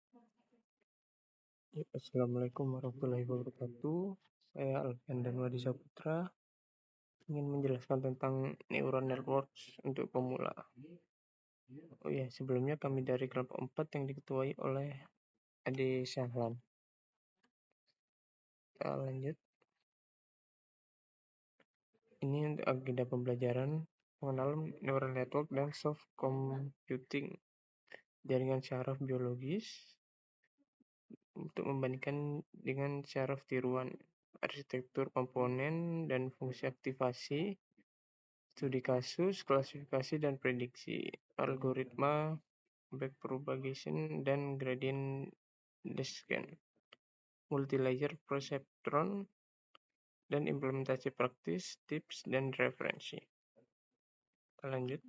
Ya, Assalamualaikum warahmatullahi wabarakatuh. Saya Alfian Danwadi Saputra ingin menjelaskan tentang neural networks untuk pemula. Oh ya, sebelumnya kami dari kelompok 4 yang diketuai oleh Ade Syahlan. Kita lanjut. Ini untuk agenda pembelajaran pengenalan neural network dan soft computing, jaringan syaraf biologis untuk membandingkan dengan syaraf tiruan, arsitektur komponen dan fungsi aktivasi, studi kasus, klasifikasi dan prediksi, algoritma backpropagation dan gradient descent, multilayer perceptron, dan implementasi praktis, tips, dan referensi. Kita lanjut.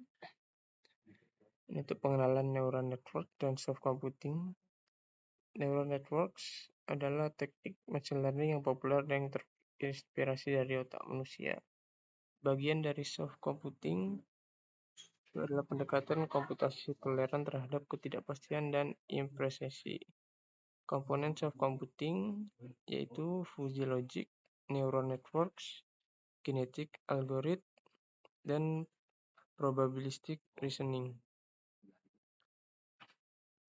Ini untuk pengenalan neural network dan soft computing. Neural networks adalah teknik machine learning yang populer dan yang terinspirasi dari otak manusia. Bagian dari soft computing itu adalah pendekatan komputasi toleran terhadap ketidakpastian dan impresesi. Komponen soft computing yaitu fuzzy logic, neural networks, kinetic algorithm, dan probabilistic reasoning.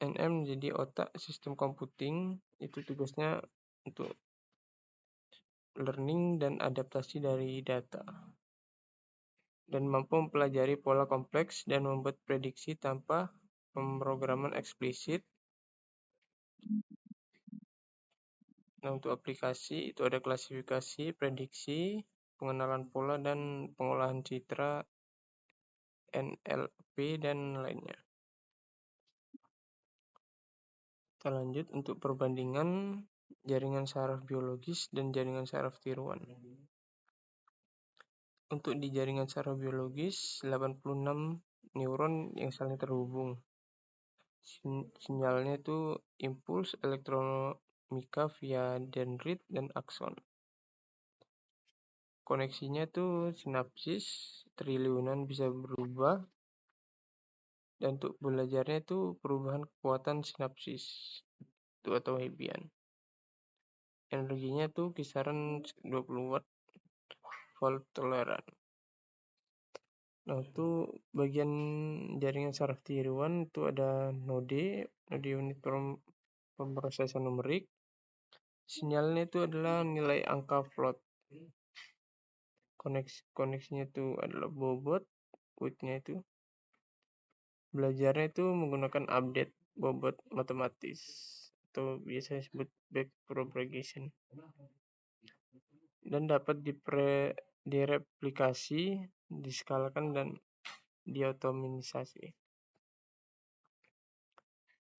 NM menjadi otak sistem computing, itu tugasnya untuk learning dan adaptasi dari data, dan mampu mempelajari pola kompleks dan membuat prediksi tanpa pemrograman eksplisit. Nah, untuk aplikasi itu ada klasifikasi, prediksi, pengenalan pola, dan pengolahan citra, NLP, dan lainnya. Kita lanjut untuk perbandingan jaringan saraf biologis dan jaringan saraf tiruan. Untuk di jaringan saraf biologis, 86 neuron yang saling terhubung. Sinyalnya itu impuls elektronika via dendrit dan akson. Koneksinya tuh sinapsis, triliunan bisa berubah. Dan untuk belajarnya itu perubahan kekuatan sinapsis itu atau Hebbian. Energinya tuh kisaran 20 watt volt toleran. Nah, itu bagian jaringan saraf tiruan itu ada node unit pemrosesan numerik. Sinyalnya itu adalah nilai angka float. Koneksinya itu adalah bobot, width-nya itu. Belajarnya itu menggunakan update bobot matematis atau biasa disebut backpropagation. Dan dapat direplikasi, diskalakan, dan diotomisasi.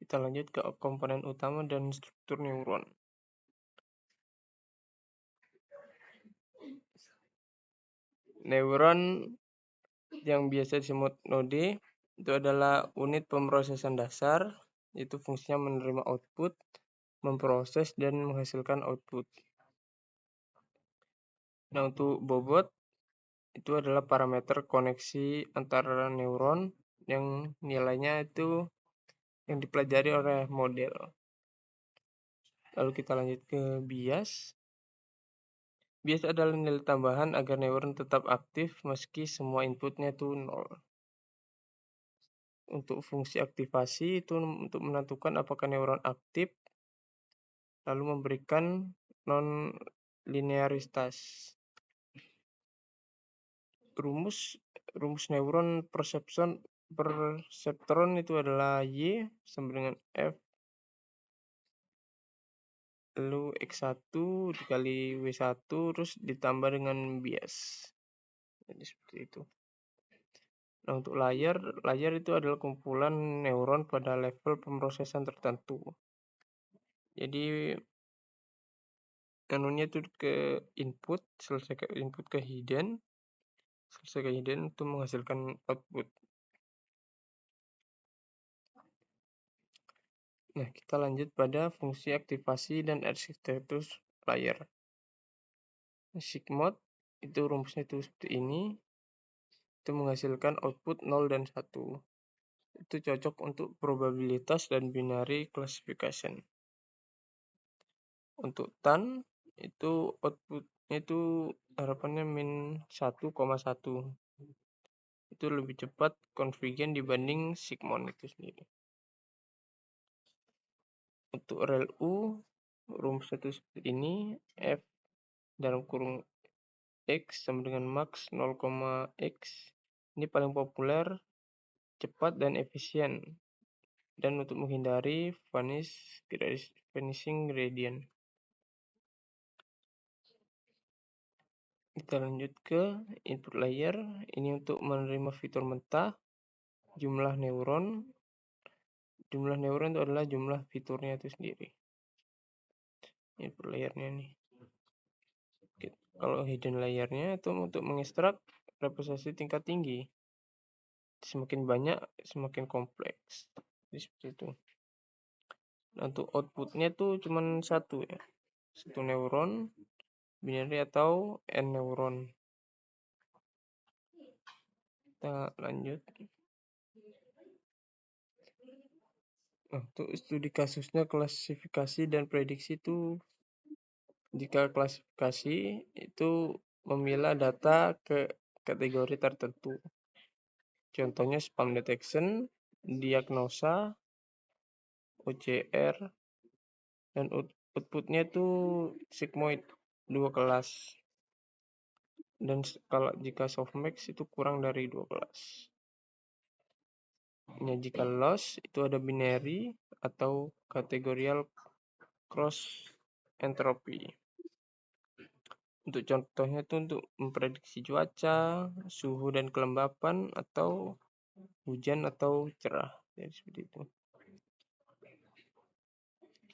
Kita lanjut ke komponen utama dan struktur neuron. Neuron yang biasa disebut node itu adalah unit pemrosesan dasar, itu fungsinya menerima output, memproses, dan menghasilkan output. Nah, untuk bobot itu adalah parameter koneksi antara neuron yang nilainya itu yang dipelajari oleh model. Lalu kita lanjut ke bias. Bias adalah nilai tambahan agar neuron tetap aktif meski semua inputnya itu 0. Untuk fungsi aktivasi itu untuk menentukan apakah neuron aktif, lalu memberikan non-linearitas. Rumus neuron perseptron itu adalah Y sama dengan F lalu X1 dikali W1 terus ditambah dengan bias. Jadi seperti itu. Nah, untuk layar itu adalah kumpulan neuron pada level pemrosesan tertentu. Jadi anunya itu ke input, selesai ke input ke hidden, selesai ke hidden itu menghasilkan output. Nah, kita lanjut pada fungsi aktivasi dan arsitektur layar. Sigmod itu rumusnya itu seperti ini. Itu menghasilkan output 0 dan 1. itu cocok untuk probabilitas dan binary classification. Untuk TAN itu outputnya itu harapannya min 1,1. Itu lebih cepat convergen dibanding Sigmund itu sendiri. Untuk ReLU rumusnya itu seperti ini, F dalam kurung X sama dengan max 0,x. Ini paling populer, cepat dan efisien. Dan untuk menghindari vanishing gradient. Kita lanjut ke input layer. Ini untuk menerima fitur mentah, jumlah neuron. Jumlah neuron itu adalah jumlah fiturnya itu sendiri. Input layernya nih. Kalau hidden layernya itu untuk mengekstrak representasi tingkat tinggi. Semakin banyak, semakin kompleks. Jadi seperti itu. Nah, untuk outputnya tuh cuma satu ya. Satu neuron, binary atau n neuron. Kita lanjut. Nah, untuk studi kasusnya klasifikasi dan prediksi itu, jika klasifikasi itu memilah data ke kategori tertentu. Contohnya spam detection, diagnosa, OCR, dan outputnya itu sigmoid 2 kelas. Dan kalau jika softmax itu kurang dari 2 kelas. Ya, jika loss itu ada binary atau kategorial cross entropy. Untuk contohnya itu untuk memprediksi cuaca, suhu dan kelembapan, atau hujan atau cerah. Jadi seperti itu.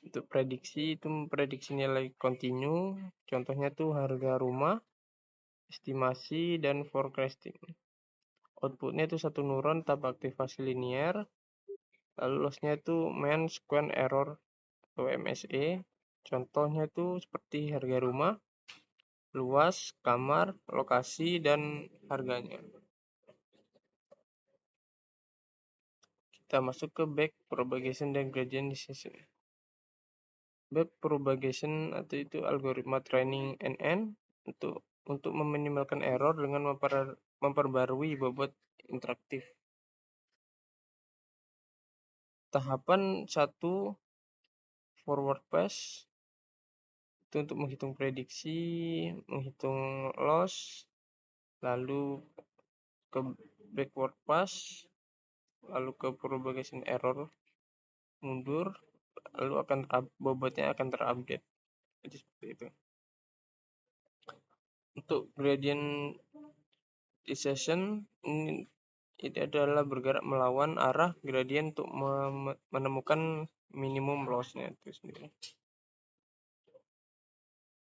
Untuk prediksi itu memprediksi nilai kontinu. Contohnya tuh harga rumah, estimasi, dan forecasting. Outputnya itu satu neuron tanpa aktivasi linear. Lalu lossnya itu mean square error atau MSE. Contohnya itu seperti harga rumah, luas, kamar, lokasi, dan harganya. Kita masuk ke back propagation dan gradient descent. Back propagation atau itu algoritma training NN untuk meminimalkan error dengan memperbarui bobot interaktif. Tahapan 1 forward pass itu untuk menghitung prediksi, menghitung loss, lalu ke backward pass, lalu ke propagation error, mundur, lalu bobotnya akan terupdate. Jadi seperti itu. Untuk gradient descent ini adalah bergerak melawan arah gradient untuk menemukan minimum loss-nya itu sendiri.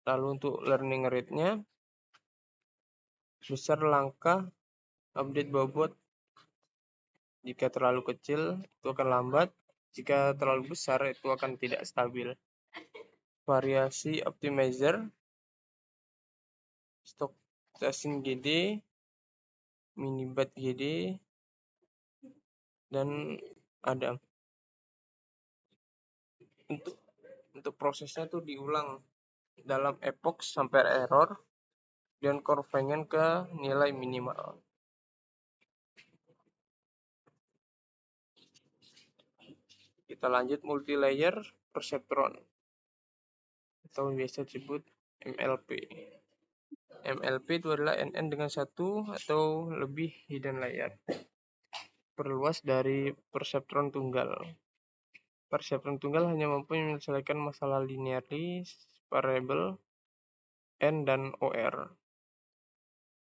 Lalu untuk learning rate-nya, besar langkah update bobot. Jika terlalu kecil itu akan lambat, jika terlalu besar itu akan tidak stabil. Variasi optimizer, stochastic GD, minibat GD, dan ada. Untuk prosesnya tuh diulang dalam epoch sampai error dan convergen ke nilai minimal. Kita lanjut multi-layer perceptron atau biasa disebut MLP. MLP itu adalah NN dengan satu atau lebih hidden layer. Perluas dari perceptron tunggal. Perceptron tunggal hanya mampu menyelesaikan masalah linearly variable N dan OR.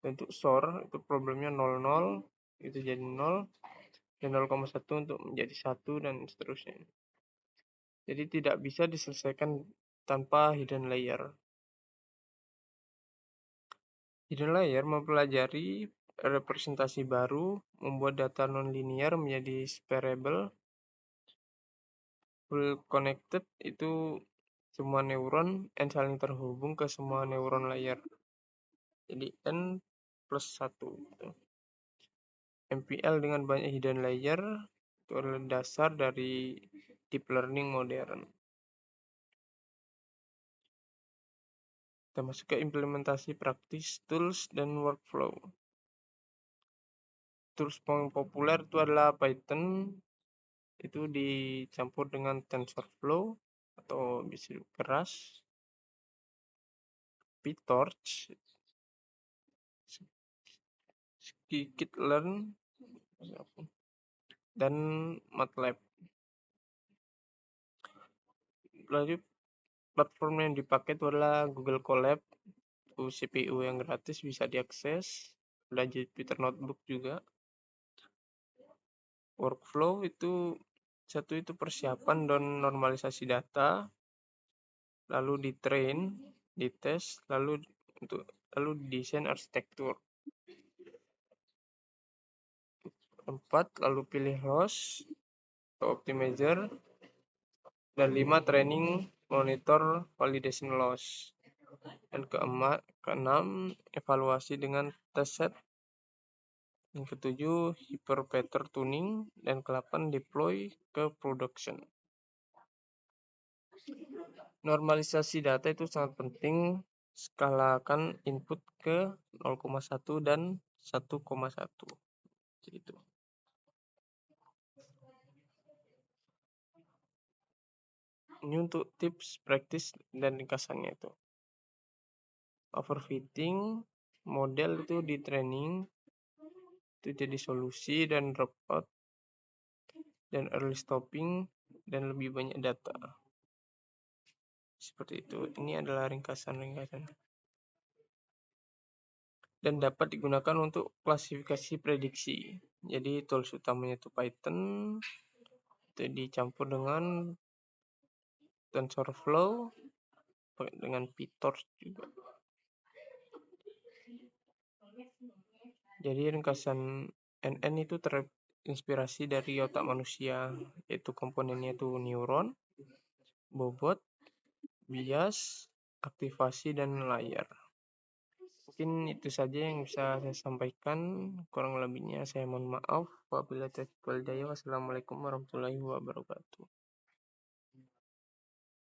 Untuk SOR itu problemnya 00 itu jadi 0 dan 0,1 untuk menjadi 1 dan seterusnya. Jadi tidak bisa diselesaikan tanpa hidden layer. Hidden layer mempelajari representasi baru, membuat data non-linear menjadi separable. Full connected itu semua neuron N saling terhubung ke semua neuron layer. Jadi N plus 1. MPL dengan banyak hidden layer Itu adalah dasar dari deep learning modern. Kita masuk ke implementasi praktis, tools, dan workflow. Tools paling populer itu adalah Python, itu dicampur dengan TensorFlow atau bisa keras, PyTorch, Scikit-learn, dan MATLAB. Lalu platform yang dipakai itu adalah Google Colab, itu CPU yang gratis bisa diakses, ada Jupyter Notebook juga. Workflow itu satu itu persiapan dan normalisasi data, lalu ditrain, dites, lalu desain arsitektur. 4, lalu pilih host atau optimizer, dan 5, training, monitor, validation loss. Dan keenam, evaluasi dengan test set. Yang ketujuh, hyperparameter tuning, dan ke-8, deploy ke production. Normalisasi data itu sangat penting. Skalakan input ke 0,1 dan 1,1. Gitu. Ini untuk tips, praktis, dan ringkasannya itu. Overfitting, model itu di training, itu jadi solusi dan dropout, dan early stopping, dan lebih banyak data. Seperti itu. Ini adalah ringkasan-ringkasan. Dan dapat digunakan untuk klasifikasi prediksi. Jadi tools utamanya itu Python, itu dicampur dengan TensorFlow, dengan PyTorch juga. Jadi ringkasan NN itu terinspirasi dari otak manusia, yaitu komponennya itu neuron, bobot, bias, aktivasi, dan layar. Mungkin itu saja yang bisa saya sampaikan. Kurang lebihnya saya mohon maaf. Wabillahi taufiq wal hidayah. Wassalamualaikum warahmatullahi wabarakatuh.